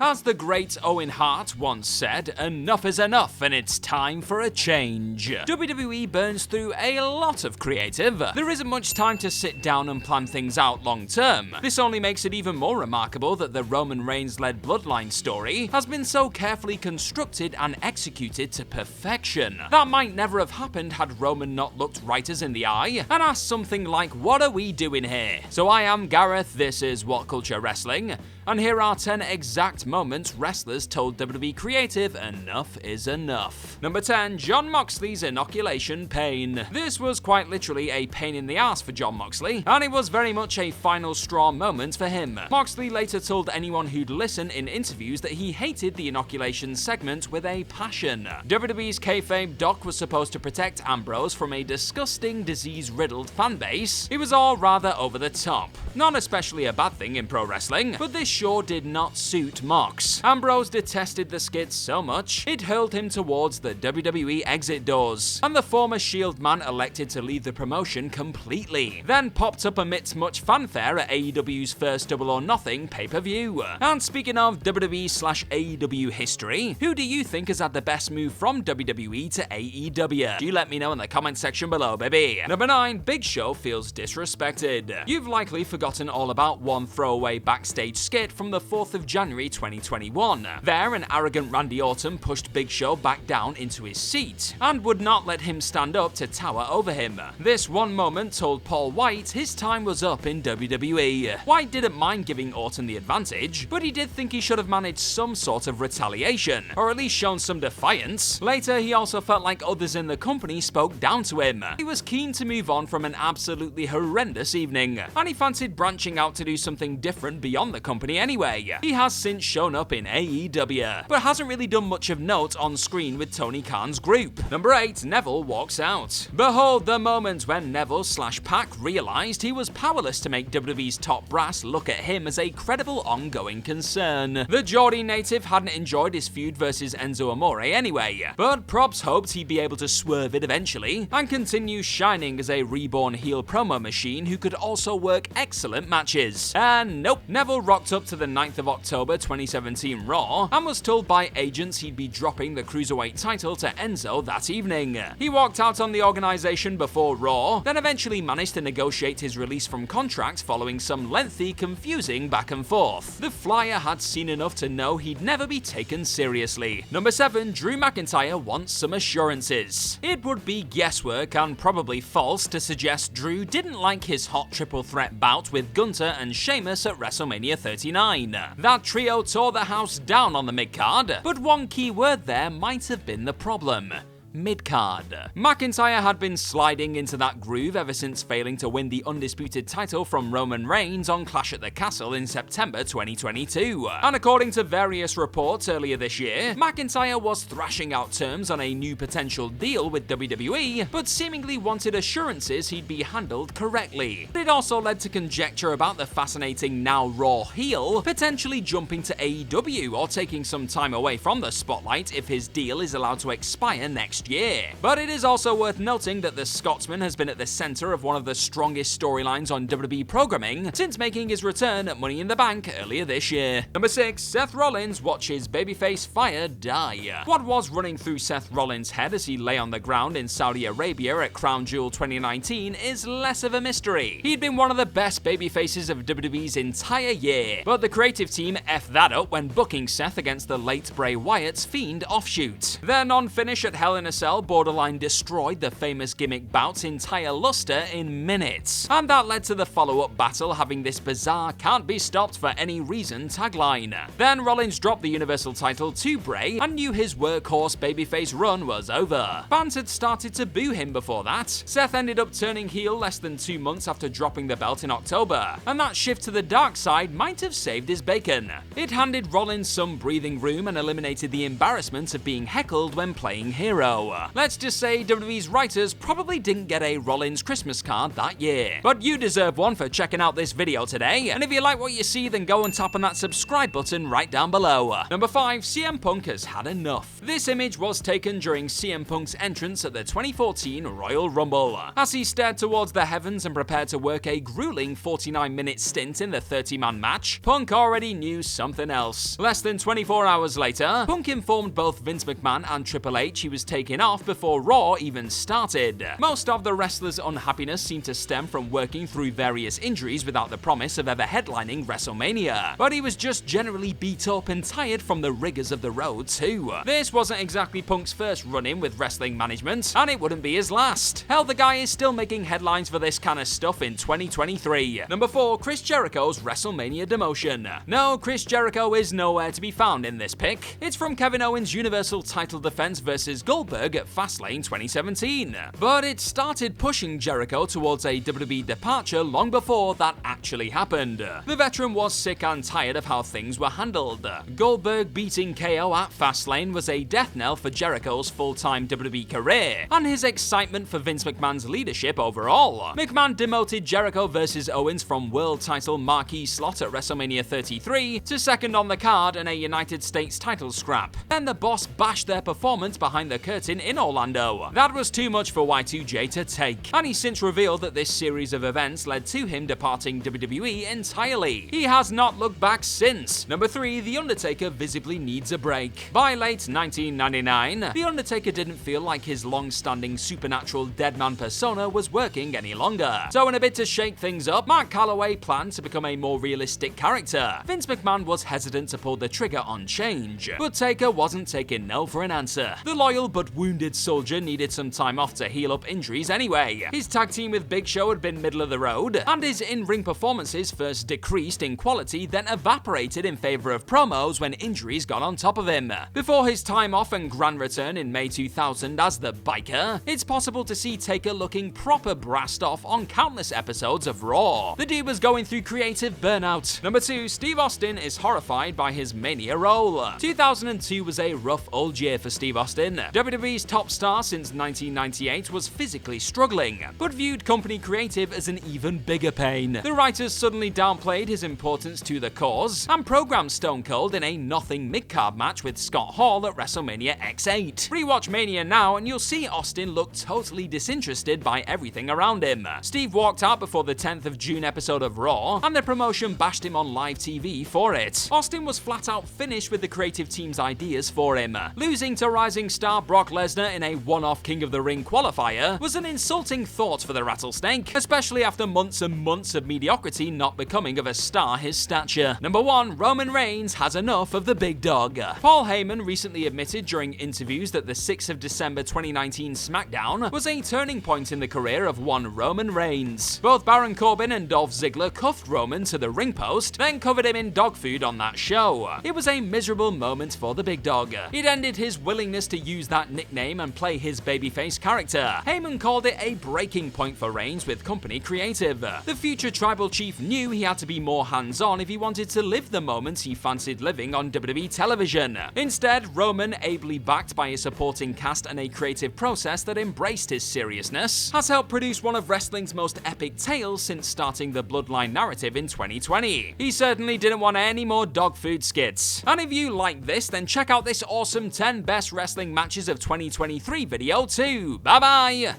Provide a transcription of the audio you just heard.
As the great Owen Hart once said, enough is enough and it's time for a change. WWE burns through a lot of creative. There isn't much time to sit down and plan things out long term. This only makes it even more remarkable that the Roman Reigns-led Bloodline story has been so carefully constructed and executed to perfection. That might never have happened had Roman not looked writers in the eye and asked something like, "What are we doing here?" So I am Gareth, this is What Culture Wrestling, and here are 10 exact moments wrestlers told WWE creative enough is enough. Number 10, Jon Moxley's inoculation pain. This was quite literally a pain in the ass for Jon Moxley, and it was very much a final straw moment for him. Moxley later told anyone who'd listen in interviews that he hated the inoculation segment with a passion. WWE's kayfabe Doc was supposed to protect Ambrose from a disgusting, disease-riddled fanbase. It was all rather over the top. Not especially a bad thing in pro wrestling, but this sure did not suit Mox. Ambrose detested the skit so much, it hurled him towards the WWE exit doors, and the former Shield man elected to leave the promotion completely, then popped up amidst much fanfare at AEW's first Double or Nothing pay-per-view. And speaking of WWE/AEW history, who do you think has had the best move from WWE to AEW? Do let me know in the comment section below, baby. Number 9, Big Show feels disrespected. You've likely forgotten all about one throwaway backstage skit from the 4th of January 2021. There, an arrogant Randy Orton pushed Big Show back down into his seat and would not let him stand up to tower over him. This one moment told Paul White his time was up in WWE. White didn't mind giving Orton the advantage, but he did think he should have managed some sort of retaliation, or at least shown some defiance. Later, he also felt like others in the company spoke down to him. He was keen to move on from an absolutely horrendous evening, and he fancied branching out to do something different beyond the company anyway. He has since shown up in AEW, but hasn't really done much of note on screen with Tony Khan's group. Number 8, Neville Walks Out. Behold the moment when Neville/Pac realized he was powerless to make WWE's top brass look at him as a credible ongoing concern. The Geordie native hadn't enjoyed his feud versus Enzo Amore anyway, but props hoped he'd be able to swerve it eventually and continue shining as a reborn heel promo machine who could also work excellent matches. And nope, Neville rocked up to the 9th of October 2017 Raw and was told by agents he'd be dropping the Cruiserweight title to Enzo that evening. He walked out on the organization before Raw, then eventually managed to negotiate his release from contract following some lengthy, confusing back and forth. The Flyer had seen enough to know he'd never be taken seriously. Number 7, Drew McIntyre wants some assurances. It would be guesswork and probably false to suggest Drew didn't like his hot triple threat bout with Gunther and Sheamus at WrestleMania 39. That trio tore the house down on the mid-card, but one key word there might have been the problem: mid-card. McIntyre had been sliding into that groove ever since failing to win the undisputed title from Roman Reigns on Clash at the Castle in September 2022. And according to various reports earlier this year, McIntyre was thrashing out terms on a new potential deal with WWE, but seemingly wanted assurances he'd be handled correctly. It also led to conjecture about the fascinating now Raw heel potentially jumping to AEW or taking some time away from the spotlight if his deal is allowed to expire next year. But it is also worth noting that the Scotsman has been at the center of one of the strongest storylines on WWE programming since making his return at Money in the Bank earlier this year. Number 6, Seth Rollins watches Babyface fire die. What was running through Seth Rollins' head as he lay on the ground in Saudi Arabia at Crown Jewel 2019 is less of a mystery. He'd been one of the best babyfaces of WWE's entire year, but the creative team effed that up when booking Seth against the late Bray Wyatt's Fiend offshoot. Their non-finish at Hell in a Cell borderline destroyed the famous gimmick bout's entire luster in minutes, and that led to the follow-up battle having this bizarre "can't be stopped for any reason" tagline. Then Rollins dropped the Universal title to Bray and knew his workhorse babyface run was over. Fans had started to boo him before that. Seth ended up turning heel less than 2 months after dropping the belt in October, and that shift to the dark side might have saved his bacon. It handed Rollins some breathing room and eliminated the embarrassment of being heckled when playing hero. though. Let's just say WWE's writers probably didn't get a Rollins Christmas card that year. But you deserve one for checking out this video today, and if you like what you see, then go and tap on that subscribe button right down below. Number 5, CM Punk has had enough. This image was taken during CM Punk's entrance at the 2014 Royal Rumble. As he stared towards the heavens and prepared to work a grueling 49-minute stint in the 30-man match, Punk already knew something else. Less than 24 hours later, Punk informed both Vince McMahon and Triple H he was taking off before Raw even started. Most of the wrestler's unhappiness seemed to stem from working through various injuries without the promise of ever headlining WrestleMania. But he was just generally beat up and tired from the rigors of the road too. This wasn't exactly Punk's first run-in with wrestling management, and it wouldn't be his last. Hell, the guy is still making headlines for this kind of stuff in 2023. Number 4, Chris Jericho's WrestleMania demotion. No, Chris Jericho is nowhere to be found in this pic. It's from Kevin Owens' Universal title defense versus Goldberg at Fastlane 2017. But it started pushing Jericho towards a WWE departure long before that actually happened. The veteran was sick and tired of how things were handled. Goldberg beating KO at Fastlane was a death knell for Jericho's full-time WWE career, and his excitement for Vince McMahon's leadership overall. McMahon demoted Jericho versus Owens from world title marquee slot at WrestleMania 33 to second on the card in a United States title scrap. Then the boss bashed their performance behind the curtain in Orlando. That was too much for Y2J to take, and he's since revealed that this series of events led to him departing WWE entirely. He has not looked back since. Number 3, The Undertaker visibly needs a break. By late 1999, The Undertaker didn't feel like his long-standing supernatural deadman persona was working any longer. So in a bid to shake things up, Mark Calaway planned to become a more realistic character. Vince McMahon was hesitant to pull the trigger on change, but Taker wasn't taking no for an answer. The loyal but wounded soldier needed some time off to heal up injuries anyway. His tag team with Big Show had been middle of the road, and his in-ring performances first decreased in quality, then evaporated in favor of promos when injuries got on top of him. Before his time off and grand return in May 2000 as the Biker, it's possible to see Taker looking proper brassed off on countless episodes of Raw. The dude was going through creative burnout. Number 2, Steve Austin is horrified by his Mania role. 2002 was a rough old year for Steve Austin. WWE's top star since 1998 was physically struggling, but viewed company creative as an even bigger pain. The writers suddenly downplayed his importance to the cause and programmed Stone Cold in a nothing mid-card match with Scott Hall at WrestleMania X8. Rewatch Mania now and you'll see Austin look totally disinterested by everything around him. Steve walked out before the 10th of June episode of Raw, and the promotion bashed him on live TV for it. Austin was flat out finished with the creative team's ideas for him. Losing to rising star Brock Lesnar in a one-off King of the Ring qualifier was an insulting thought for the Rattlesnake, especially after months and months of mediocrity not becoming of a star his stature. Number 1, Roman Reigns has enough of the big dog. Paul Heyman recently admitted during interviews that the 6th of December 2019 SmackDown was a turning point in the career of one Roman Reigns. Both Baron Corbin and Dolph Ziggler cuffed Roman to the ring post, then covered him in dog food on that show. It was a miserable moment for the big dog. It ended his willingness to use that nickname and play his babyface character. Heyman called it a breaking point for Reigns with company creative. The future tribal chief knew he had to be more hands-on if he wanted to live the moments he fancied living on WWE television. Instead, Roman, ably backed by a supporting cast and a creative process that embraced his seriousness, has helped produce one of wrestling's most epic tales since starting the Bloodline narrative in 2020. He certainly didn't want any more dog food skits. And if you like this, then check out this awesome 10 best wrestling matches of 2023 video too. Bye bye!